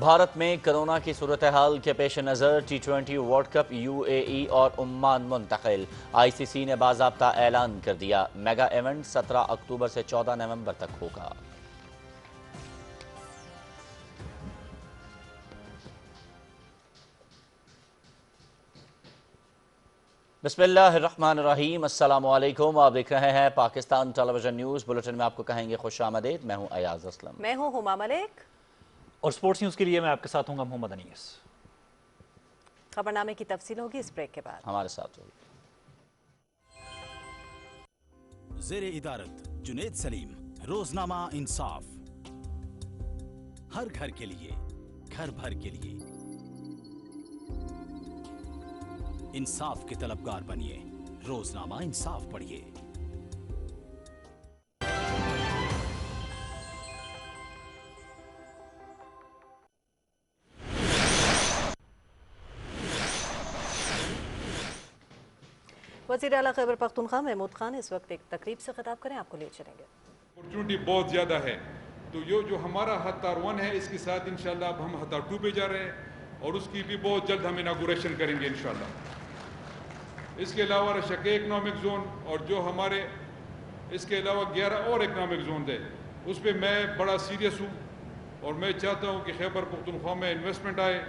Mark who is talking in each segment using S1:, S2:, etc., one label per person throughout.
S1: بھارت میں کرونا کی صورتحال کے پیش نظر T20 ورلڈ کپ UAE اور عمان منتقل۔ ICC نے باضابطہ اعلان کر دیا، میگا ایونٹ 17 اکتوبر سے 14 نومبر تک ہوگا۔ بسم اللہ الرحمن الرحیم، السلام علیکم، آپ دیکھ رہے ہیں پاکستان ٹیلی ویژن نیوز بلٹن میں آپ کو کہیں گے خوش آمدید۔ میں ہوں ایاز اسلم،
S2: میں ہوں ہما ملک،
S3: اور سپورٹس نیوز کے لیے میں آپ کے ساتھ ہوں گا محمد انیس۔
S2: خبرنامے کی تفصیل ہوگی اس بریک کے بعد۔
S1: ہمارے ساتھ ہوگی
S4: زیر ادارت جنید سلیم، روزنامہ انصاف، ہر گھر کے لیے، گھر بھر کے لیے انصاف کے طلبگار بنیے، روزنامہ انصاف پڑھیے۔
S2: وزیر اعلیٰ خیبر پختونخوا محمود خان اس وقت ایک تقریب سے خطاب کریں، آپ کو لے چلیں گے۔
S5: اپورچونٹی بہت زیادہ ہے، تو یہ جو ہمارا ہتار 1 ہے، اس کے ساتھ انشاءاللہ اب ہم ہتار 2 پہ جا رہے ہیں، اور اس کی بھی بہت جلد ہم اناگوریشن کریں گے انشاءاللہ۔ اس کے علاوہ رشکے اکنامک زون، اور جو ہمارے اس کے علاوہ 11 اور اکنامک زون ہے، اس پہ میں بڑا سیریس ہوں، اور میں چاہتا ہوں کہ خیبر پختونخوا میں انویسٹمنٹ آئے۔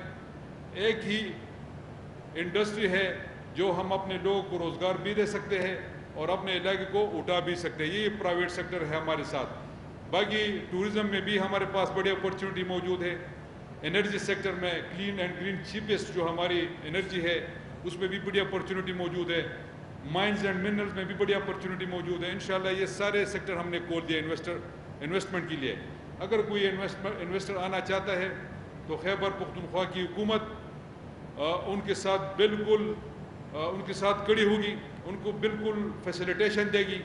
S5: ایک ہی انڈسٹری ہے جو ہم اپنے لوگوں کو روزگار بھی دے سکتے ہیں اور اپنے علاقے کو اٹھا بھی سکتے ہیں، یہ پرائیویٹ سیکٹر ہے ہمارے ساتھ۔ باقی ٹورزم میں بھی ہمارے پاس بڑی اپورچونٹی موجود ہے، انرجی سیکٹر میں کلین اینڈ گرین چیپسٹ جو ہماری انرجی ہے اس میں بھی بڑی اپورچونٹی موجود ہے، مائنز اینڈ منرلز میں بھی بڑی اپورچونٹی موجود ہے۔ انشاءاللہ یہ سارے سیکٹر ہم نے کھول دیا انویسٹمنٹ کے لیے۔ اگر کوئی انویسٹر آنا چاہتا ہے تو خیبر پختونخوا کی حکومت ان کے ساتھ بالکل ان کے ساتھ کھڑی ہوگی، ان کو بالکل فیسیلیٹیشن دے گی۔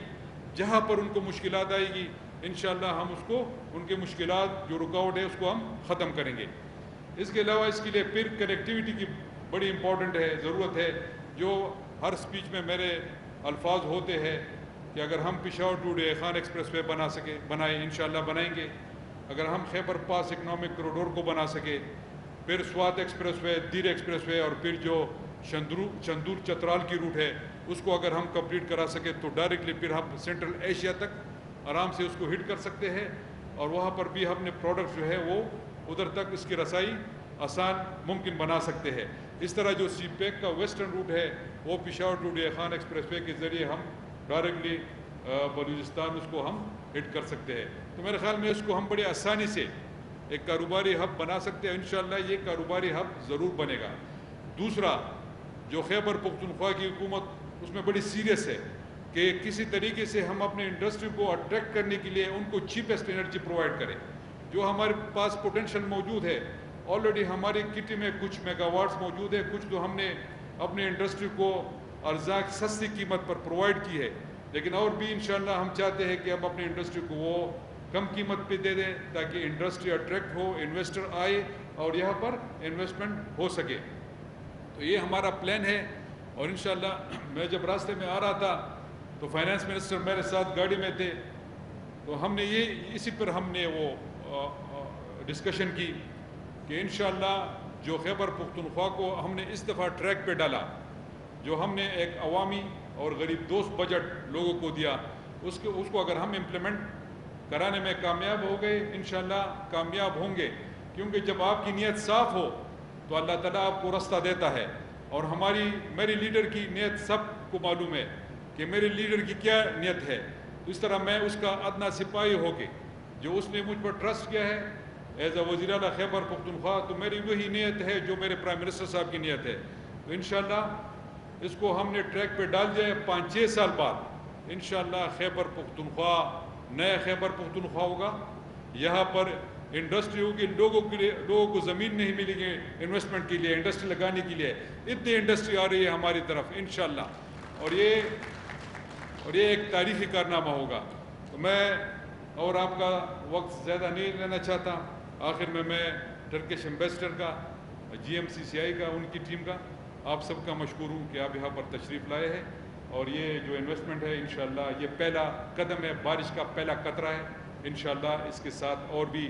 S5: جہاں پر ان کو مشکلات آئے گی انشاءاللہ ہم اس کو، ان کے مشکلات جو رکاوٹ ہے اس کو ہم ختم کریں گے۔ اس کے علاوہ اس کے لیے پھر کنیکٹیوٹی کی بڑی امپورٹنٹ ہے، ضرورت ہے، جو ہر سپیچ میں میرے الفاظ ہوتے ہیں کہ اگر ہم پشاور ٹو ڈے خان ایکسپریس وے بنائیں انشاءاللہ بنائیں گے۔ اگر ہم خیبر پاس اکنامک کوریڈور کو بنا سکے، پھر سوات ایکسپریس وے، دیر ایکسپریس وے، اور پھر جو چندور چترال کی روٹ ہے اس کو اگر ہم کمپلیٹ کرا سکے تو ڈائریکٹلی پھر ہم سینٹرل ایشیا تک آرام سے اس کو ہٹ کر سکتے ہیں، اور وہاں پر بھی ہم نے پروڈکٹ جو ہے وہ ادھر تک اس کی رسائی آسان ممکن بنا سکتے ہیں۔ اس طرح جو سی پیک کا ویسٹرن روٹ ہے وہ پشاور ٹو ڈے خان ایکسپریس وے کے ذریعے ہم ڈائریکٹلی بلوچستان اس کو ہم ہٹ کر سکتے ہیں۔ تو میرے خیال میں اس کو ہم بڑے آسانی سے ایک کاروباری ہب بنا سکتے ہیں، انشاءاللہ یہ کاروباری ہب ضرور بنے گا۔ دوسرا جو خیبر پختونخوا کی حکومت اس میں بڑی سیریس ہے کہ کسی طریقے سے ہم اپنے انڈسٹری کو اٹریکٹ کرنے کے لیے ان کو چیپسٹ انرجی پرووائڈ کریں۔ جو ہمارے پاس پوٹینشیل موجود ہے، آلریڈی ہماری کٹی میں کچھ میگا واٹس موجود ہے، کچھ تو ہم نے اپنے انڈسٹری کو ارزاق سستی قیمت پر پرووائڈ کی ہے، لیکن اور بھی انشاءاللہ ہم چاہتے ہیں کہ ہم اپنے انڈسٹری کو وہ کم قیمت پہ دے دیں تاکہ انڈسٹری اٹریکٹ ہو، انویسٹر آئے اور یہاں پر انویسٹمنٹ ہو سکے۔ تو یہ ہمارا پلان ہے، اور انشاءاللہ میں جب راستے میں آ رہا تھا تو فائنانس منسٹر میرے ساتھ گاڑی میں تھے، تو ہم نے اسی پر ہم نے وہ ڈسکشن کی کہ انشاءاللہ جو خیبر پختونخوا کو ہم نے اس دفعہ ٹریک پہ ڈالا، جو ہم نے ایک عوامی اور غریب دوست بجٹ لوگوں کو دیا، اس کو اگر ہم امپلیمنٹ کرانے میں کامیاب ہو گئے انشاءاللہ کامیاب ہوں گے، کیونکہ جب آپ کی نیت صاف ہو تو اللہ تعالیٰ آپ کو راستہ دیتا ہے۔ اور میری لیڈر کی نیت سب کو معلوم ہے کہ میرے لیڈر کی کیا نیت ہے، اس طرح میں اس کا ادنا سپاہی ہو کے جو اس نے مجھ پر ٹرسٹ کیا ہے ایز اے وزیر اعلیٰ خیبر پختونخوا، تو میری وہی نیت ہے جو میرے پرائم منسٹر صاحب کی نیت ہے۔ تو انشاءاللہ اس کو ہم نے ٹریک پہ ڈال دیا ہے۔ 5-6 سال بعد انشاءاللہ خیبر پختونخوا نیا خیبر پختونخوا ہوگا، یہاں پر انڈسٹری ہوگی، لوگوں کو زمین نہیں ملے گی انویسٹمنٹ کے لیے، انڈسٹری لگانے کے لیے، اتنی انڈسٹری آ رہی ہے ہماری طرف انشاءاللہ، اور یہ ایک تاریخی کارنامہ ہوگا۔ تو میں اور آپ کا وقت زیادہ نہیں لینا چاہتا، آخر میں ٹرکش ایمبیسڈر کا، GMCCI کا، ان کی ٹیم کا آپ سب کا مشکور ہوں کہ آپ یہاں پر تشریف لائے ہیں، اور یہ جو انویسٹمنٹ ہے انشاءاللہ یہ پہلا قدم ہے، بارش کا پہلا قطرہ ہے، انشاءاللہ اس کے ساتھ اور بھی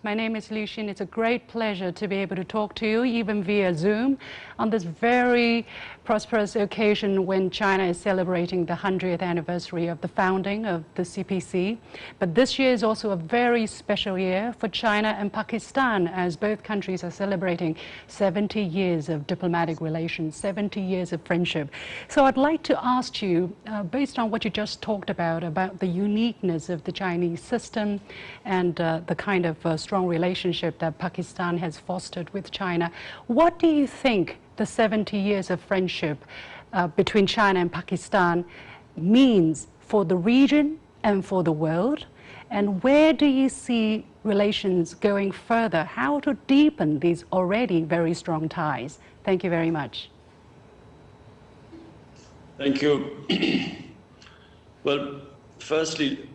S6: My name is Liu Xin. It's a great pleasure to be able to talk to you, even via Zoom, on this very prosperous occasion when China is celebrating the 100th anniversary of the founding of the CPC. But this year is also a very special year for China and Pakistan, as both countries are celebrating 70 years of diplomatic relations, 70 years of friendship. So I'd like to ask you, based on what you just talked about the uniqueness of the Chinese system and the kind of strong relationship that Pakistan has fostered with China. What do you think the 70 years of friendship between China and Pakistan means for the region and for the world? And where do you see relations going further? How to deepen these already very strong ties? Thank you very much.
S7: Thank you. Well, firstly,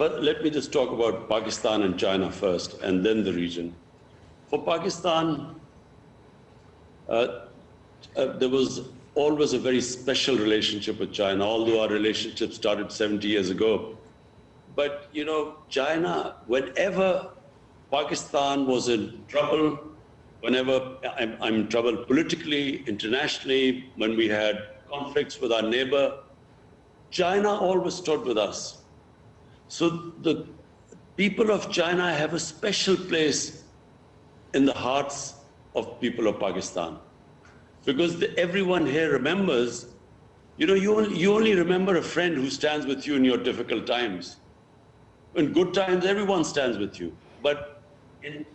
S7: let me just talk about Pakistan and China first, and then the region. For Pakistan, there was always a very special relationship with China, although our relationship started 70 years ago. But, you know, China, whenever Pakistan was in trouble, whenever I'm in trouble politically, internationally, when we had conflicts with our neighbor, China always stood with us. So the people of China have a special place in the hearts of people of Pakistan. Because everyone here remembers, you know, you only remember a friend who stands with you in your difficult times. In good times, everyone stands with you. But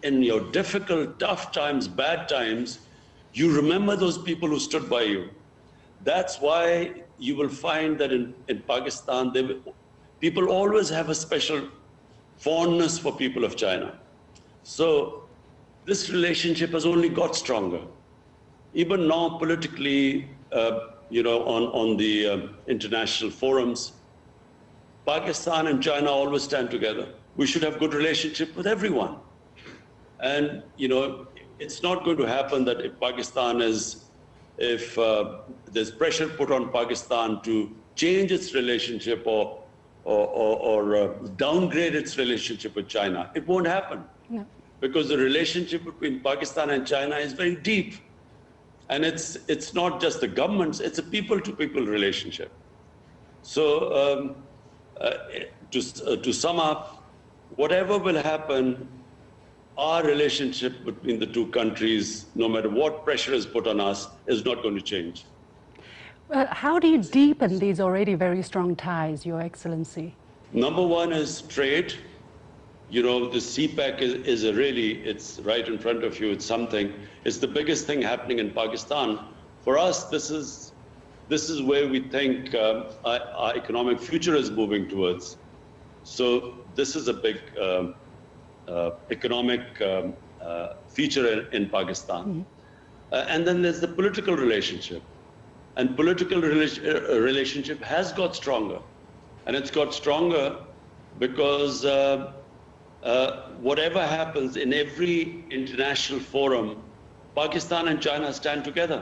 S7: in your difficult, tough times, bad times, you remember those people who stood by you. That's why you will find that in Pakistan, people always have a special fondness for people of China. So this relationship has only got stronger. Even now, politically, you know, on the international forums, Pakistan and China always stand together. We should have good relationship with everyone. And, you know, it's not going to happen that if Pakistan if there's pressure put on Pakistan to change its relationship or downgrade its relationship with China, it won't happen. No. Because the relationship between Pakistan and China is very deep. And it's not just the governments, it's a people-to-people relationship. So to sum up, whatever will happen, our relationship between the two countries, no matter what pressure is put on us, is not going to change.
S6: How do you deepen these already very strong ties, Your Excellency?
S7: Number one is trade. You know, the CPEC is it's right in front of you, it's something. It's the biggest thing happening in Pakistan. For us, this is where we think our economic future is moving towards. So this is a big economic feature in Pakistan. And then there's the political relationship. And political relationship has got stronger. And it's got stronger because whatever happens in every international forum, Pakistan and China stand together.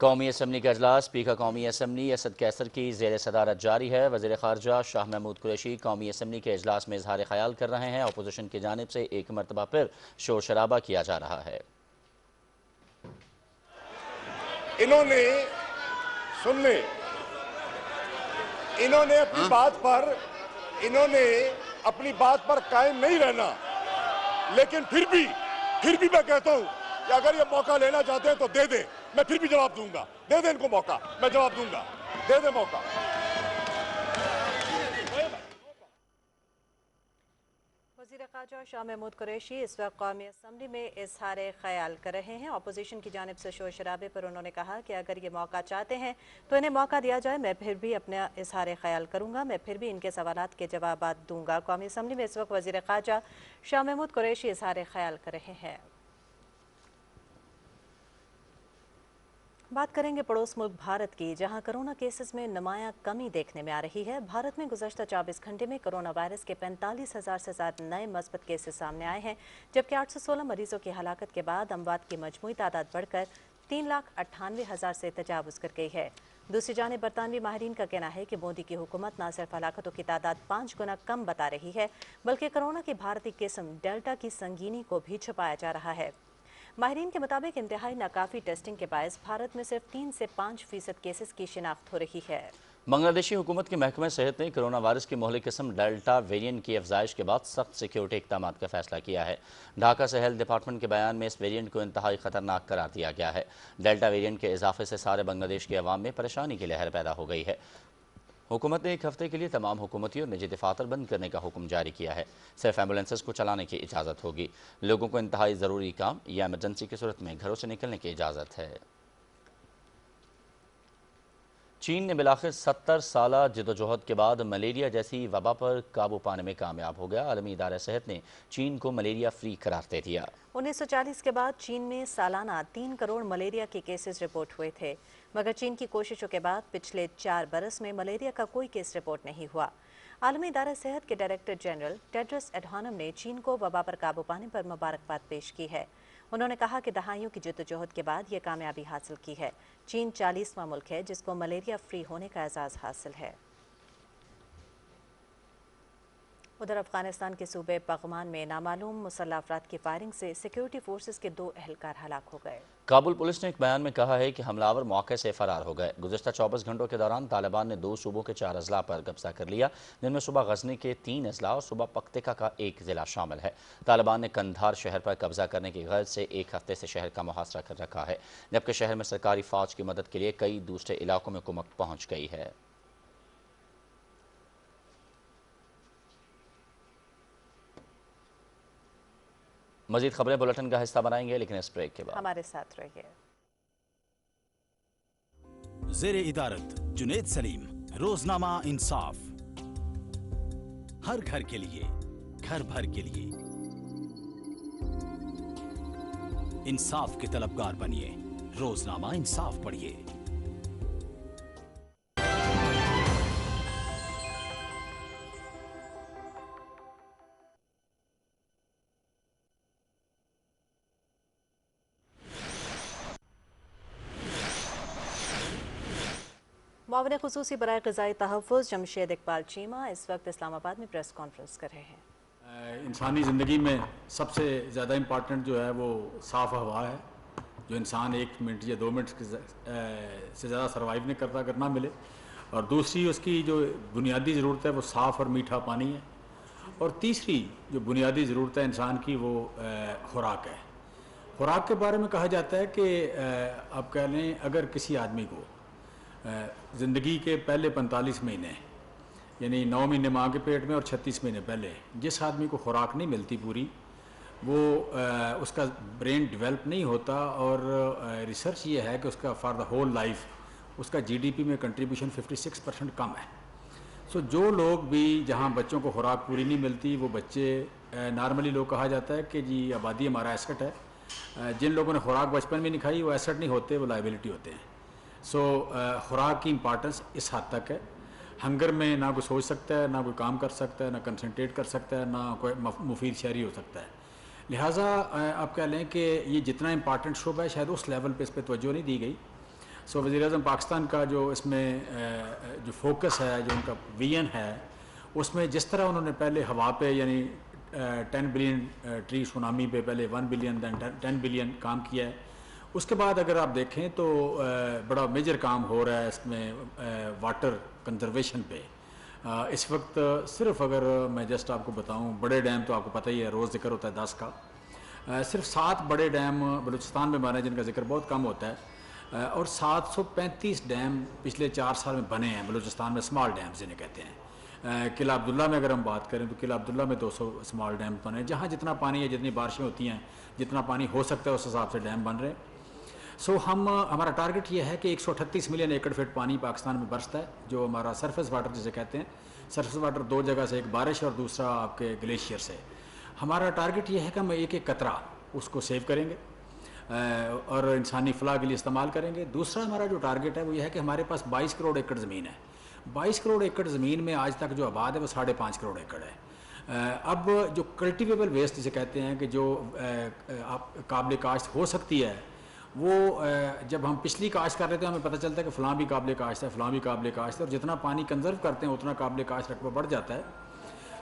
S1: قومی assembly کا اجلاس speaker قومی assembly Asad کیسر کی زیر صدارت جاری ہے۔ وزیر خارجہ شاہ محمود قریشی قومی اسمبلی کے اجلاس میں اظہار خیال کر رہے ہیں۔ اپوزیشن کی جانب سے ایک مرتبہ پھر شور شرابہ کیا جا رہا ہے۔
S8: انہوں نے سن لیں، انہوں نے اپنی بات پر قائم نہیں رہنا، لیکن پھر بھی میں کہتا ہوں کہ اگر یہ موقع لینا چاہتے ہیں تو دے دیں، میں پھر بھی جواب دوں گا، دے دیں ان کو موقع، میں جواب دوں گا، دے دیں موقع۔
S2: وزیر خارجہ شاہ محمود قریشی اس وقت قومی اسمبلی میں اظہار خیال کر رہے ہیں۔ اپوزیشن کی جانب سے شور شرابے پر انہوں نے کہا کہ اگر یہ موقع چاہتے ہیں تو انہیں موقع دیا جائے، میں پھر بھی اپنا اظہار خیال کروں گا، میں پھر بھی ان کے سوالات کے جوابات دوں گا۔ قومی اسمبلی میں اس وقت وزیر خارجہ شاہ محمود قریشی اظہار خیال کر رہے ہیں۔ بات کریں گے پڑوس ملک بھارت کی، جہاں کرونا کیسز میں نمایاں کمی دیکھنے میں آ رہی ہے۔ بھارت میں گزشتہ 24 گھنٹے میں کرونا وائرس کے 45,000 سے زیادہ نئے مثبت کیسز سامنے آئے ہیں، جبکہ 816 مریضوں کی ہلاکت کے بعد اموات کی مجموعی تعداد بڑھ کر 3,98,000 سے تجاوز کر گئی ہے۔ دوسری جانب برطانوی ماہرین کا کہنا ہے کہ مودی کی حکومت نہ صرف ہلاکتوں کی تعداد 5 گنا کم بتا رہی ہے، بلکہ کرونا کی بھارتی قسم ڈیلٹا کی سنگینی کو بھی چھپایا جا رہا ہے۔ ماہرین کے مطابق انتہائی ناکافی ٹیسٹنگ کے باعث بھارت میں صرف 3 سے 5% کیسز کی شناخت ہو رہی ہے۔
S1: بنگلہ دیشی حکومت کے محکمہ صحت نے کرونا وائرس کی مہلک قسم ڈیلٹا ویرینٹ کی افزائش کے بعد سخت سیکیورٹی اقدامات کا فیصلہ کیا ہے۔ ڈھاکہ سے ہیلتھ ڈپارٹمنٹ کے بیان میں اس ویرینٹ کو انتہائی خطرناک قرار دیا گیا ہے۔ ڈیلٹا ویرینٹ کے اضافے سے سارے بنگلہ دیش کے عوام میں پریشانی کی لہر پیدا ہو گئی ہے۔ حکومت نے ایک ہفتے کے لیے تمام حکومتی اور نجی دفاتر بند کرنے کا حکم جاری کیا ہے۔ صرف ایمبولینسز کو چلانے کی اجازت ہوگی۔ لوگوں کو انتہائی ضروری کام یا ایمرجنسی کی صورت میں گھروں سے نکلنے کی اجازت ہے۔ چین نے بالآخر 70 سالہ جدوجہد کے بعد ملیریا جیسی وبا پر قابو پانے میں کامیاب ہو گیا۔ عالمی ادارہ صحت نے چین کو ملیریا فری قرار دے دیا۔
S2: 1940 کے بعد چین میں سالانہ 3 کروڑ ملیریا کے کیسز رپورٹ ہوئے تھے، مگر چین کی کوششوں کے بعد پچھلے 4 برس میں ملیریا کا کوئی کیس رپورٹ نہیں ہوا۔ عالمی ادارہ صحت کے ڈائریکٹر جنرل ٹیڈرس ایڈھانم نے چین کو وبا پر قابو پانے پر مبارکباد پیش کی ہے۔ انہوں نے کہا کہ دہائیوں کی جدوجہد کے بعد یہ کامیابی حاصل کی ہے۔ چین 40واں ملک ہے جس کو ملیریا فری ہونے کا اعزاز حاصل ہے۔ ادھر افغانستان کے صوبے پغمان میں نامعلوم مسلح افراد کی فائرنگ سے سیکیورٹی فورسز کے 2 اہلکار ہلاک ہو گئے۔
S1: کابل پولیس نے ایک بیان میں کہا ہے کہ حملہ آور موقع سے فرار ہو گئے۔ گزشتہ 24 گھنٹوں کے دوران طالبان نے 2 صوبوں کے 4 اضلاع پر قبضہ کر لیا، جن میں صوبہ غزنی کے 3 اضلاع اور صوبہ پکتیکا کا 1 ضلع شامل ہے۔ طالبان نے کندھار شہر پر قبضہ کرنے کی غرض سے 1 ہفتے سے شہر کا محاصرہ کر رکھا ہے، جبکہ شہر میں سرکاری فوج کی مدد کے لیے کئی دوسرے علاقوں میں کمک پہنچ گئی ہے۔ مزید خبریں بلٹن کا حصہ بنائیں گے، لیکن اس بریک کے بعد
S2: ہمارے ساتھ رہیے۔
S4: زیر ادارت جنید سلیم، روزنامہ انصاف، ہر گھر کے لیے، گھر بھر کے لیے انصاف کے طلبگار بنیے، روزنامہ انصاف پڑھیے۔
S2: معاون خصوصی برائے غذائی تحفظ جمشید اقبال چیمہ اس وقت اسلام آباد میں پریس کانفرنس کر رہے ہیں۔
S9: انسانی زندگی میں سب سے زیادہ امپارٹنٹ جو ہے وہ صاف ہوا ہے، جو انسان 1 منٹ یا 2 منٹ سے زیادہ سروائیو نہیں کرتا اگر نہ ملے، اور دوسری اس کی جو بنیادی ضرورت ہے وہ صاف اور میٹھا پانی ہے، اور تیسری جو بنیادی ضرورت ہے انسان کی وہ خوراک ہے۔ خوراک کے بارے میں کہا جاتا ہے کہ آپ کہہ لیں اگر کسی آدمی کو زندگی کے پہلے 45 مہینے یعنی 9 مہینے ماں کے پیٹ میں اور 36 مہینے پہلے جس آدمی کو خوراک نہیں ملتی پوری، وہ اس کا برین ڈیولپ نہیں ہوتا، اور ریسرچ یہ ہے کہ اس کا فار دا ہول لائف اس کا جی ڈی پی میں کنٹریبیوشن 56% کم ہے۔ سو جو لوگ بھی جہاں بچوں کو خوراک پوری نہیں ملتی، وہ بچے نارملی لوگ کہا جاتا ہے کہ جی آبادی ہمارا ایسٹ ہے، جن لوگوں نے خوراک بچپن میں نہیں کھائی وہ ایسٹ نہیں ہوتے، وہ لائبلٹی ہوتے ہیں۔ سو خوراک کی امپارٹنس اس حد تک ہے۔ ہنگر میں نہ کوئی سوچ سکتا ہے، نہ کوئی کام کر سکتا ہے، نہ کنسنٹریٹ کر سکتا ہے، نہ کوئی مفید شہری ہو سکتا ہے۔ لہٰذا آپ کہہ لیں کہ یہ جتنا امپارٹنٹ شعبہ ہے شاید اس لیول پہ اس پہ توجہ نہیں دی گئی۔ سو وزیر اعظم پاکستان کا جو اس میں جو فوکس ہے، جو ان کا ویژن ہے، اس میں جس طرح انہوں نے پہلے ہوا پہ یعنی 10 بلین ٹری سونامی پہ پہلے 1 بلین دین 10 بلین کام کیا ہے. اس کے بعد اگر آپ دیکھیں تو بڑا میجر کام ہو رہا ہے اس میں واٹر کنزرویشن پہ. اس وقت صرف اگر میں جسٹ آپ کو بتاؤں، بڑے ڈیم تو آپ کو پتہ ہی ہے روز ذکر ہوتا ہے 10 کا، صرف 7 بڑے ڈیم بلوچستان میں بنے جن کا ذکر بہت کم ہوتا ہے، اور 735 ڈیم پچھلے 4 سال میں بنے ہیں بلوچستان میں، اسمال ڈیمز جنہیں کہتے ہیں. قلعہ عبداللہ میں اگر ہم بات کریں تو قلعہ عبداللہ میں 200 اسمال ڈیم بنے، جہاں جتنا پانی ہے، جتنی بارشیں ہوتی ہیں، جتنا پانی ہو سکتا ہے اس حساب سے ڈیم بن رہے ہیں. سو ہمارا ٹارگٹ یہ ہے کہ 138 ملین ایکڑ فٹ پانی پاکستان میں برستا ہے، جو ہمارا سرفیس واٹر جسے کہتے ہیں. سرفیس واٹر 2 جگہ سے، ایک بارش اور دوسرا آپ کے گلیشیئر سے. ہمارا ٹارگٹ یہ ہے کہ ہم ایک ایک قطرہ اس کو سیو کریں گے اور انسانی فلاح کے لیے استعمال کریں گے. دوسرا ہمارا جو ٹارگٹ ہے وہ یہ ہے کہ ہمارے پاس 22 کروڑ ایکڑ زمین ہے. 22 کروڑ ایکڑ زمین میں آج تک جو آباد ہے وہ 5.5 کروڑ ایکڑ ہے. اب جو کلٹیویبل ویسٹ جسے کہتے ہیں کہ جو قابل کاشت ہو سکتی ہے، وہ جب ہم پچھلی کاشت کر رہے تھے ہمیں پتہ چلتا ہے کہ فلاں بھی قابل کاشت ہے، فلاں بھی قابل کاشت ہے، اور جتنا پانی کنزرو کرتے ہیں اتنا قابل کاشت رقبہ بڑھ جاتا ہے.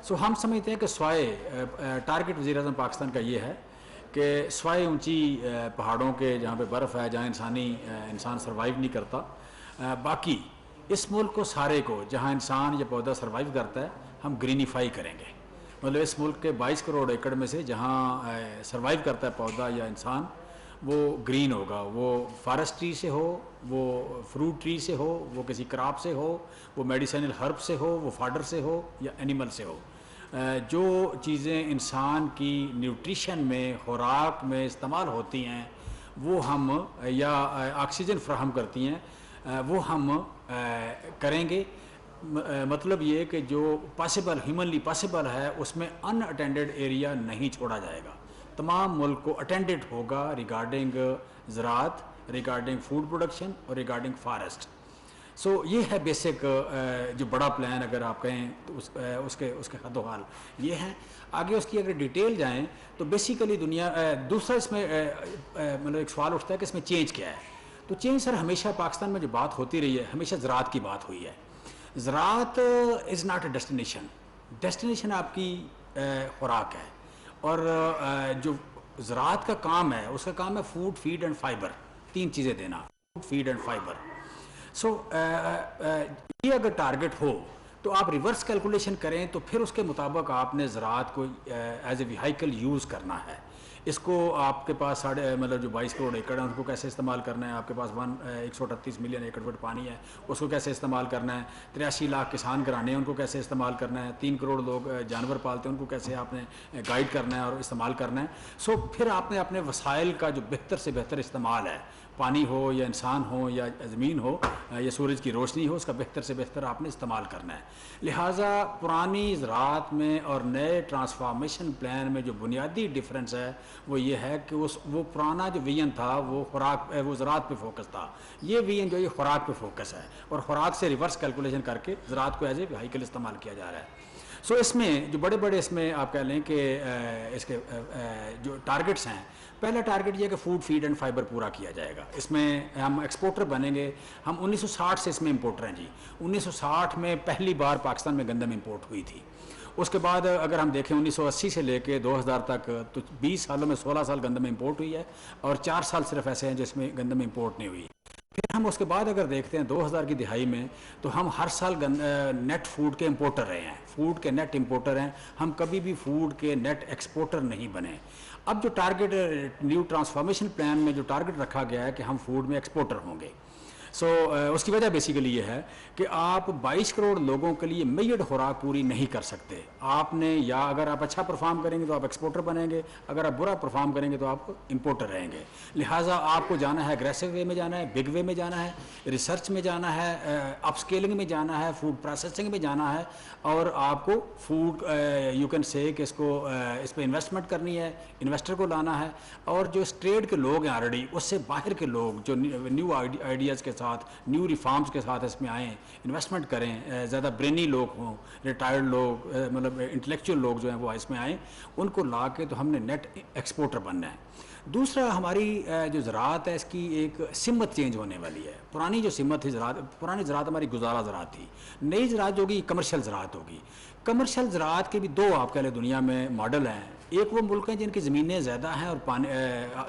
S9: سو ہم سمجھتے ہیں کہ سوائے ٹارگٹ وزیر اعظم پاکستان کا یہ ہے کہ سوائے اونچی پہاڑوں کے جہاں پہ برف ہے، جہاں انسان سروائیو نہیں کرتا، باقی اس ملک کو سارے کو جہاں انسان یا پودا سروائیو کرتا ہے ہم گرینیفائی کریں گے. مطلب اس ملک کے 22 کروڑ ایکڑ میں سے جہاں سروائیو کرتا ہے پودا یا انسان، وہ گرین ہوگا. وہ فارسٹ ٹری سے ہو، وہ فروٹ ٹری سے ہو، وہ کسی کراپ سے ہو، وہ میڈیسینل ہرب سے ہو، وہ فاڈر سے ہو یا اینیمل سے ہو. جو چیزیں انسان کی نیوٹریشن میں، خوراک میں استعمال ہوتی ہیں، وہ ہم یا آکسیجن فراہم کرتی ہیں، وہ ہم کریں گے. مطلب یہ کہ جو پاسبل ہیومنلی پاسبل ہے اس میں ان اٹینڈڈ ایریا نہیں چھوڑا جائے گا. تمام ملک کو اٹینڈڈ ہوگا ریگارڈنگ زراعت، ریگارڈنگ فوڈ پروڈکشن اور ریگارڈنگ فارسٹ. سو یہ ہے بیسک جو بڑا پلان اگر آپ کہیں تو اس کے حد و حال یہ ہیں. آگے اس کی اگر ڈیٹیل جائیں تو بیسیکلی دوسرا اس میں مطلب ایک سوال اٹھتا ہے کہ اس میں چینج کیا ہے. تو چینج سر ہمیشہ پاکستان میں جو بات ہوتی رہی ہے ہمیشہ زراعت کی بات ہوئی ہے. زراعت از ناٹ اے ڈیسٹینیشن آپ کی خوراک ہے، اور جو زراعت کا کام ہے اس کا کام ہے فوڈ، فیڈ اینڈ فائبر، 3 چیزیں دینا، فوڈ، فیڈ اینڈ فائبر. سو یہ اگر ٹارگٹ ہو تو آپ ریورس کیلکولیشن کریں تو پھر اس کے مطابق آپ نے زراعت کو ایز اے ویہیکل یوز کرنا ہے. اس کو آپ کے پاس مطلب جو 22 کروڑ ایکڑ ہیں اس کو کیسے استعمال کرنا ہے. آپ کے پاس 138 ملین ایکڑ فٹ پانی ہے، اس کو کیسے استعمال کرنا ہے. 83 لاکھ کسان گھرانے ہیں، ان کو کیسے استعمال کرنا ہے. 3 کروڑ لوگ جانور پالتے ہیں، ان کو کیسے آپ نے گائیڈ کرنا ہے اور استعمال کرنا ہے. سو پھر آپ نے اپنے وسائل کا جو بہتر سے بہتر استعمال ہے، پانی ہو یا انسان ہو یا زمین ہو یا سورج کی روشنی ہو، اس کا بہتر سے بہتر آپ نے استعمال کرنا ہے. لہٰذا پرانی زراعت میں اور نئے ٹرانسفارمیشن پلان میں جو بنیادی ڈفرینس ہے وہ یہ ہے کہ وہ پرانا جو ویژن تھا وہ زراعت پہ فوکس تھا. یہ ویژن جو یہ خوراک پہ فوکس ہے، اور خوراک سے ریورس کیلکولیشن کر کے زراعت کو ایز اے ویہیکل استعمال کیا جا رہا ہے. سو اس میں جو بڑے اس میں آپ کہہ لیں کہ اس کے جو ٹارگٹس ہیں، پہلا ٹارگٹ یہ کہ فوڈ، فیڈ اینڈ فائبر پورا کیا جائے گا. اس میں ہم ایکسپورٹر بنیں گے. ہم 1960 سے اس میں امپورٹر ہیں جی. 1960 میں پہلی بار پاکستان میں گندم امپورٹ ہوئی تھی. اس کے بعد اگر ہم دیکھیں 1980 سے لے کے 2000 تک تو 20 سالوں میں 16 سال گندم امپورٹ ہوئی ہے، اور 4 سال صرف ایسے ہیں جس میں گندم امپورٹ نہیں ہوئی. پھر ہم اس کے بعد اگر دیکھتے ہیں 2000 کی دہائی میں تو ہم ہر سال نیٹ فوڈ کے امپورٹر رہے ہیں، فوڈ کے نیٹ امپورٹر ہیں. ہم کبھی بھی فوڈ کے نیٹ ایکسپورٹر نہیں بنے. اب جو ٹارگٹ نیو ٹرانسفارمیشن پلان میں جو ٹارگٹ رکھا گیا ہے کہ ہم فوڈ میں ایکسپورٹر ہوں گے. سو اس کی وجہ بیسیکلی یہ ہے کہ آپ 22 کروڑ لوگوں کے لیے میڈ خوراک پوری نہیں کر سکتے. آپ نے یا اگر آپ اچھا پرفارم کریں گے تو آپ ایکسپورٹر بنیں گے، اگر آپ برا پرفارم کریں گے تو آپ امپورٹر رہیں گے. لہٰذا آپ کو جانا ہے اگریسو وے میں جانا ہے، بگ وے میں جانا ہے، ریسرچ میں جانا ہے، اپ اسکیلنگ میں جانا ہے، فوڈ پروسیسنگ میں جانا ہے، اور آپ کو فوڈ یو کین سے کہ اس پہ انویسٹمنٹ کرنی ہے، انویسٹر کو لانا ہے. اور جو اس ٹریڈ کے لوگ ہیں آلریڈی، اس سے باہر کے لوگ جو نیو آئیڈیاز کے ساتھ ساتھ نیو ریفارمز کے ساتھ اس میں آئیں, انویسٹمنٹ کریں, زیادہ برینی لوگ ہوں, ریٹائرڈ لوگ, مطلب انٹلیکچوئل لوگ جو ہیں وہ اس میں آئیں, ان کو لا کے تو ہم نے نیٹ ایکسپورٹر بننا ہے. دوسرا ہماری جو زراعت ہے اس کی ایک سمت چینج ہونے والی ہے. پرانی جو سمت تھی زراعت, پرانی زراعت ہماری گزارا زراعت تھی, نئی زراعت جو ہوگی کمرشل زراعت ہوگی. کمرشل زراعت کے بھی دو آپ کہہ لیں دنیا میں ماڈل ہیں. ایک وہ ملک ہیں جن کی زمینیں زیادہ ہیں اور پانی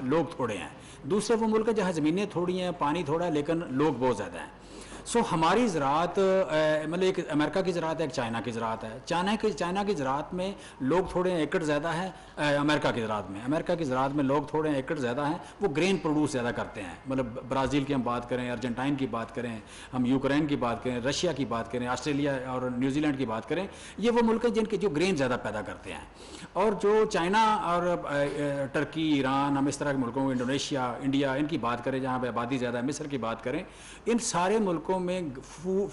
S9: لوگ تھوڑے ہیں, دوسرے وہ ملک ہیں جہاں زمینیں تھوڑی ہیں, پانی تھوڑا ہے, لیکن لوگ بہت زیادہ ہیں. سو ہماری زراعت مطلب ایک امریکہ کی زراعت ہے, ایک چائنا کی زراعت ہے. چائنا کی زراعت میں لوگ تھوڑے ہیں, ایکڑ زیادہ ہیں. امریکہ کی زراعت میں لوگ تھوڑے ہیں, ایکڑ زیادہ ہیں. وہ گرین پروڈیوس زیادہ کرتے ہیں. مطلب برازیل کی ہم بات کریں, ارجنٹائن کی بات کریں, ہم یوکرین کی بات کریں, رشیا کی بات کریں, آسٹریلیا اور نیوزی لینڈ کی بات کریں, یہ وہ ملک ہیں جن کے جو گرین زیادہ پیدا کرتے ہیں. اور جو چائنا اور ٹرکی, ایران, ہم اس طرح کے ملکوں, انڈونیشیا, انڈیا, ان کی بات کریں جہاں پہ آبادی زیادہ ہے, مصر کی بات کریں, ان سارے ملکوں میں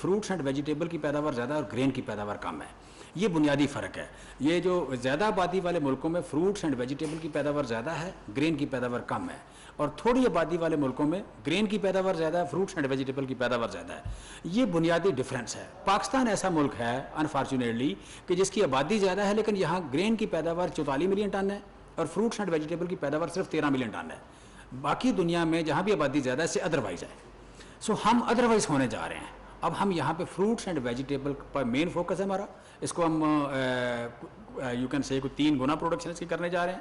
S9: فروٹس اینڈ ویجیٹیبل کی پیداوار زیادہ اور گرین کی پیداوار کم ہے. یہ بنیادی فرق ہے. یہ جو زیادہ آبادی والے ملکوں میں فروٹس اینڈ ویجیٹیبل کی پیداوار زیادہ ہے, گرین کی پیداوار کم ہے. اور تھوڑی آبادی والے ملکوں میں گرین کی پیداوار زیادہ ہے, فروٹس اینڈ ویجیٹیبل کی پیداوار زیادہ ہے. یہ بنیادی ڈفرینس ہے. پاکستان ایسا ملک ہے انفارچونیٹلی کہ جس کی آبادی زیادہ ہے لیکن یہاں گرین کی پیداوار 44 ملین ٹن ہے اور فروٹس اینڈ ویجیٹیبل کی پیداوار صرف 13 ملین ٹن ہے. باقی دنیا میں جہاں بھی آبادی زیادہ ہے اس سے ادروائز ہے. سو ہم ادروائز ہونے جا رہے ہیں. اب ہم یہاں پہ فروٹس اینڈ ویجیٹیبل پر مین فوکس ہے ہمارا. اس کو ہم یو کین سے 3 گنا پروڈکشن اس کی کرنے جا رہے ہیں.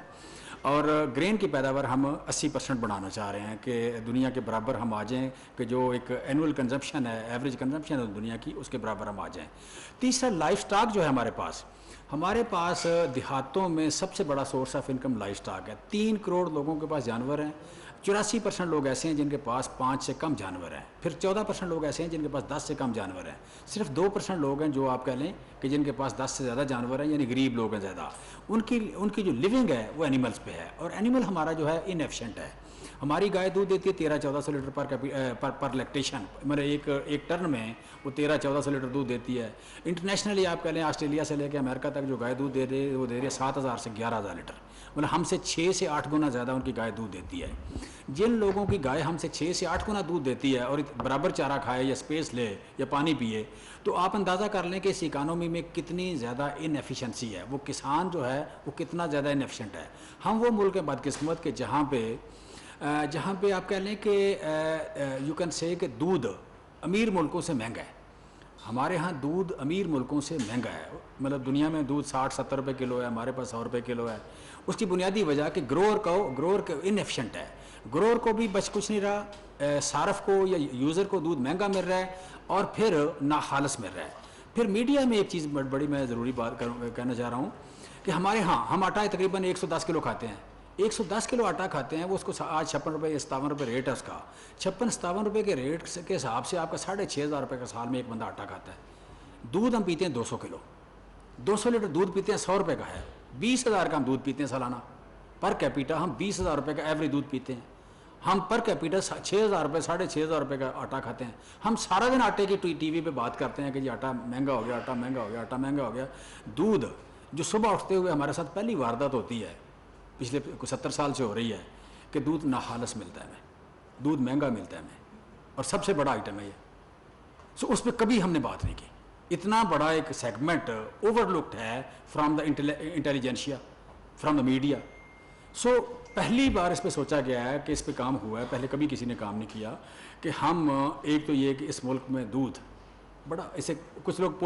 S9: اور گرین کی پیداوار ہم 80% بڑھانا چاہ رہے ہیں کہ دنیا کے برابر ہم آ جائیں, کہ جو ایک اینول کنزمپشن ہے, ایوریج کنزمپشن ہے دنیا کی, اس کے برابر ہم آ جائیں. تیسرا لائف سٹاک جو ہے ہمارے پاس دیہاتوں میں سب سے بڑا source of income life stock ہے. 3 کروڑ لوگوں کے پاس جانور ہیں. 84% لوگ ایسے ہیں جن کے پاس 5 سے کم جانور ہیں. پھر 14% لوگ ایسے ہیں جن کے پاس 10 سے کم جانور ہیں. صرف 2% لوگ ہیں جو آپ کہہ لیں کہ جن کے پاس 10 سے زیادہ جانور ہیں, یعنی غریب لوگ ہیں زیادہ. ان کی جو لیونگ ہے وہ اینیملز پہ ہے, اور اینیمل ہمارا جو ہے انیفیشینٹ ہے. ہماری گائے دودھ دیتی ہے 1300-1400 لیٹر پر لیکٹیشن, مطلب ایک ٹرن میں وہ 1300-1400 لیٹر دودھ دیتی ہے. انٹرنیشنلی آپ کہہ لیں آسٹریلیا سے لے کے امریکہ تک جو گائے دودھ دے رہی ہے وہ دے رہی ہے 7000 سے 11000 لیٹر. مطلب ہم سے 6 سے 8 گنا زیادہ ان کی گائے دودھ دیتی ہے. جن لوگوں کی گائے ہم سے 6 سے 8 گنا دودھ دیتی ہے اور برابر چارہ کھائے یا اسپیس لے یا پانی پیے, تو آپ اندازہ کر لیں کہ اس اکانومی میں کتنی زیادہ ان ایفیشنسی ہے. وہ کسان جو ہے وہ کتنا زیادہ ان ایفیشنٹ ہے. ہم وہ ملک ہیں بدقسمت کہ جہاں پہ آپ کہہ لیں کہ یو کین سے کہ دودھ امیر ملکوں سے مہنگا ہے. ہمارے ہاں دودھ امیر ملکوں سے مہنگا ہے. مطلب دنیا میں دودھ 60-70 روپے کلو ہے, ہمارے پاس 100 روپے کلو ہے. اس کی بنیادی وجہ کہ گروور کو ان ایفیشنٹ ہے. گروور کو بھی بچ کچھ نہیں رہا, صارف کو یا یوزر کو دودھ مہنگا مل رہا ہے اور پھر ناخالص مل رہا ہے. پھر میڈیا میں ایک چیز بڑی میں ضروری بات کہنا چاہ رہا ہوں کہ ہمارے ہاں ہم آٹا تقریباً 110 کلو کھاتے ہیں. 110 کلو آٹا کھاتے ہیں, وہ اس کو آج 56 روپے 57 روپے ریٹ ہے اس کا. 56-57 روپے کے ریٹ کے حساب سے آپ کا 6500 روپے کا سال میں ایک بندہ آٹا کھاتا ہے. دودھ ہم پیتے ہیں 200 کلو, 200 لیٹر دودھ پیتے ہیں, 100 روپے کا ہے. 20,000 کا ہم دودھ پیتے ہیں سالانہ. پر کیپیٹا ہم 20,000 روپے کا ایوریج دودھ پیتے ہیں. ہم پر کیپیٹا 6,000 روپے 6,500 روپے کا آٹا کھاتے ہیں. ہم سارا دن آٹے کی ٹی وی پہ بات کرتے ہیں کہ جی آٹا مہنگا ہو گیا, آٹا مہنگا ہو گیا, آٹا مہنگا ہو گیا. دودھ جو صبح اٹھتے ہوئے ہمارے ساتھ پہلی واردات ہوتی ہے, پچھلے 70 سال سے ہو رہی ہے, کہ دودھ ناخالص ملتا ہے ہمیں, دودھ مہنگا ملتا ہے ہمیں, اور سب سے بڑا آئٹم ہے یہ. سو اس پہ کبھی ہم نے بات نہیں کی. اتنا بڑا ایک سیگمنٹ اوور لکڈ ہے from the intelligentsia, from the media. So پہلی بار اس پہ سوچا گیا ہے کہ اس پہ کام ہوا ہے, پہلے کبھی کسی نے کام نہیں کیا, کہ ہم ایک تو یہ کہ اس ملک میں دودھ بڑا, اسے کچھ لوگ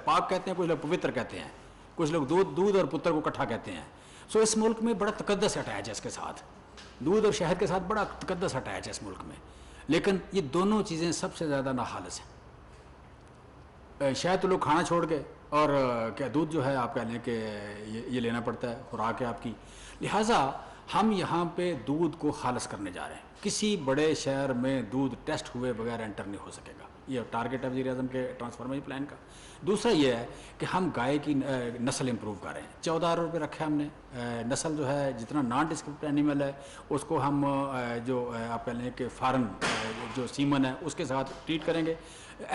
S9: پاک کہتے ہیں, کچھ لوگ پوتر کہتے ہیں, کچھ لوگ دودھ اور پتر کو اکٹھا کہتے ہیں. سو اس ملک میں بڑا تقدس اٹیچ ہے اس کے ساتھ, دودھ اور شہد کے ساتھ بڑا تقدس اٹیچ ہے اس ملک میں. لیکن یہ دونوں چیزیں سب سے زیادہ ناخالص ہیں. شاید تو لوگ کھانا چھوڑ کے, اور کیا دودھ جو ہے آپ کہہ لیں کہ یہ لینا پڑتا ہے, خوراک ہے آپ کی. لہٰذا ہم یہاں پہ دودھ کو خالص کرنے جا رہے ہیں. کسی بڑے شہر میں دودھ ٹیسٹ ہوئے بغیر انٹر نہیں ہو سکے گا. یہ ٹارگیٹ ہے وزیر اعظم کے ٹرانسفارمیشن پلان کا. دوسرا یہ ہے کہ ہم گائے کی نسل امپروو کر رہے ہیں. 14 روپے رکھے ہم نے. نسل جو ہے جتنا نان ڈسکرپٹ اینیمل ہے اس کو ہم جو آپ کہہ لیں کہ فارن جو سیمن ہے اس کے ساتھ ٹریٹ کریں گے.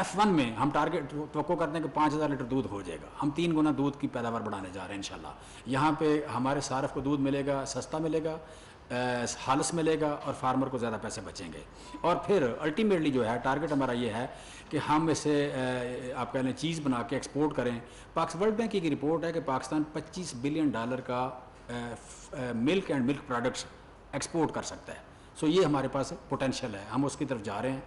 S9: F1 میں ہم ٹارگیٹ توقع کرتے ہیں کہ 5000 لیٹر دودھ ہو جائے گا. ہم 3 گنا دودھ کی پیداوار بڑھانے جا رہے ہیں انشاءاللہ. یہاں پہ ہمارے صارف کو دودھ ملے گا, سستا ملے گا, خالص ملے گا اور فارمر کو زیادہ پیسے بچیں گے. اور پھر الٹیمیٹلی جو ہے ٹارگٹ ہمارا یہ ہے کہ ہم اسے آپ کہہ لیں چیز بنا کے ایکسپورٹ کریں. ورلڈ بینک کی رپورٹ ہے کہ پاکستان $25 بلین کا ملک اینڈ ملک پروڈکٹس ایکسپورٹ کر سکتا ہے. سو یہ ہمارے پاس پوٹینشیل ہے, ہم اس کی طرف جا رہے ہیں.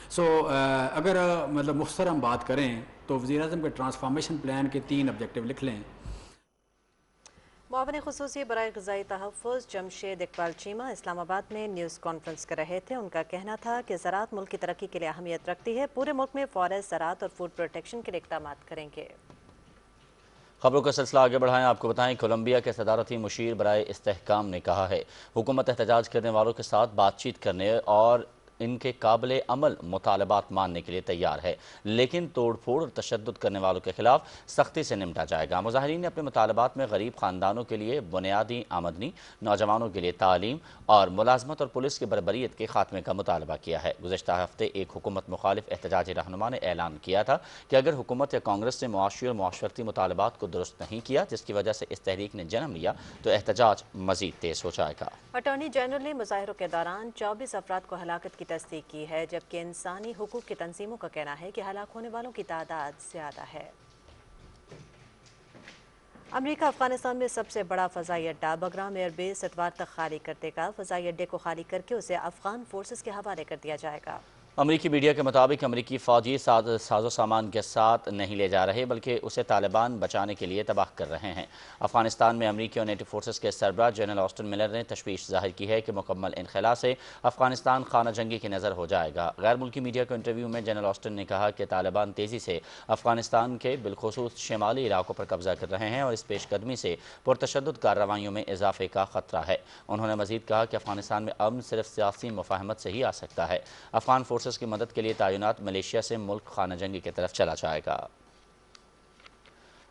S9: سو اگر مطلب مختصر ہم بات کریں تو وزیر اعظم کے ٹرانسفارمیشن پلان کے 3 آبجیکٹیو لکھ لیں.
S2: معاون خصوصی برائے غذائی تحفظ جمشید اقبال چیمہ اسلام آباد میں نیوز کانفرنس کر رہے تھے. ان کا کہنا تھا کہ زراعت ملک کی ترقی کے لیے اہمیت رکھتی ہے. پورے ملک میں فوریج زراعت اور فوڈ پروٹیکشن کے لیے اقدامات کریں گے.
S1: خبروں کا سلسلہ آگے بڑھائیں. آپ کو بتائیں کولمبیا کے صدارتی مشیر برائے استحکام نے کہا ہے حکومت احتجاج کرنے والوں کے ساتھ بات چیت کرنے اور ان کے قابل عمل مطالبات ماننے کے لیے تیار ہے, لیکن توڑ پھوڑ اور تشدد کرنے والوں کے خلاف سختی سے نمٹا جائے گا. مظاہرین نے اپنے مطالبات میں غریب خاندانوں کے لیے بنیادی آمدنی, نوجوانوں کے لیے تعلیم اور ملازمت اور پولیس کی بربریت کے خاتمے کا مطالبہ کیا ہے. گزشتہ ہفتے ایک حکومت مخالف احتجاجی رہنما نے اعلان کیا تھا کہ اگر حکومت یا کانگریس نے معاشی اور معاشرتی مطالبات کو درست نہیں کیا, جس کی وجہ سے اس تحریک نے جنم لیا, تو احتجاج مزید تیز ہو جائے گا.
S2: اٹارنی جنرل نے مظاہروں کے دوران 24 افراد کو ہلاکت کی تصدیق کی ہے, جبکہ انسانی حقوق کی تنظیموں کا کہنا ہے کہ ہلاک ہونے والوں کی تعداد زیادہ ہے. امریکہ افغانستان میں سب سے بڑا فضائی اڈہ بگرام ایئر بیس اتوار تک خالی کر دے گا. فضائی اڈے کو خالی کر کے اسے افغان فورسز کے حوالے کر دیا جائے گا.
S1: امریکی میڈیا کے مطابق امریکی فوجی ساز و سامان کے ساتھ نہیں لے جا رہے بلکہ اسے طالبان بچانے کے لیے تباہ کر رہے ہیں. افغانستان میں امریکی اور نیٹو فورسز کے سربراہ جنرل آسٹن ملر نے تشویش ظاہر کی ہے کہ مکمل انخلا سے افغانستان خانہ جنگی کی نظر ہو جائے گا. غیر ملکی میڈیا کو انٹرویو میں جنرل آسٹن نے کہا کہ طالبان تیزی سے افغانستان کے بالخصوص شمالی علاقوں پر قبضہ کر رہے ہیں اور اس پیش قدمی سے پرتشدد کارروائیوں میں اضافے کا خطرہ ہے. انہوں نے مزید کہا کہ افغانستان میں امن صرف سیاسی مفاہمت سے ہی آ سکتا ہے. افغان فورسز کی مدد کے لیے تعینات ملیشیا سے ملک خانہ جنگی کی طرف چلا جائے گا.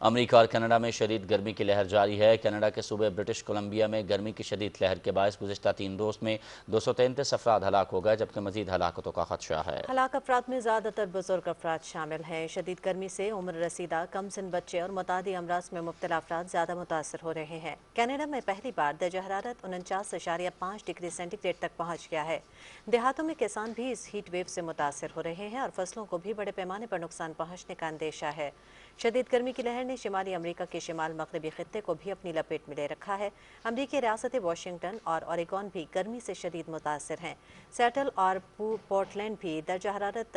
S1: امریکہ اور کینیڈا میں شدید گرمی کی لہر جاری ہے. کینیڈا کے صوبے برٹش کولمبیا میں گرمی کی شدید لہر کے باعث گزشتہ 3 روز میں 233 افراد ہلاک ہو گئے, جبکہ مزید ہلاکتوں کا خدشہ ہے.
S2: ہلاک افراد میں زیادہ تر بزرگ افراد شامل ہیں. شدید گرمی سے عمر رسیدہ, کم سن بچے اور متعدی امراض میں مبتلا افراد زیادہ متاثر ہو رہے ہیں. کینیڈا میں پہلی بار درجہ حرارت 49.5 ڈگری سینٹی گریڈ تک پہنچ گیا ہے. دیہاتوں میں کسان بھی اس ہیٹ ویو سے متاثر ہو رہے ہیں اور فصلوں کو بھی بڑے پیمانے پر نقصان پہنچنے کا اندیشہ ہے. شدید گرمی کی لہر نے شمالی امریکہ کے شمال مغربی خطے کو بھی اپنی لپیٹ میں لے رکھا ہے. امریکی ریاست واشنگٹن اور اوریگون بھی گرمی سے شدید متاثر ہیں. سیٹل اور پورٹلینڈ بھی درجہ حرارت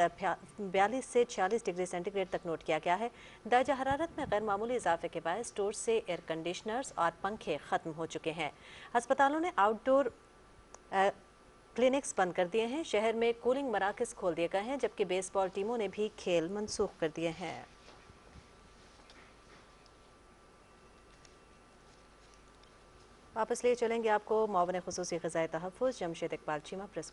S2: 42 سے 46 ڈگری سینٹی گریڈ تک نوٹ کیا گیا ہے. درجہ حرارت میں غیر معمولی اضافے کے باعث اسٹور سے ایئر کنڈیشنرز اور پنکھے ختم ہو چکے ہیں. ہسپتالوں نے آؤٹ ڈور کلینکس بند کر دیے ہیں. شہر میں کولنگ مراکز کھول دیے گئے ہیں, جبکہ بیس بال ٹیموں نے بھی کھیل منسوخ کر دیے ہیں. واپس لے چلیں گے آپ کو معاون خصوصی غذائی تحفظ جمشید اقبال چیمہ پریس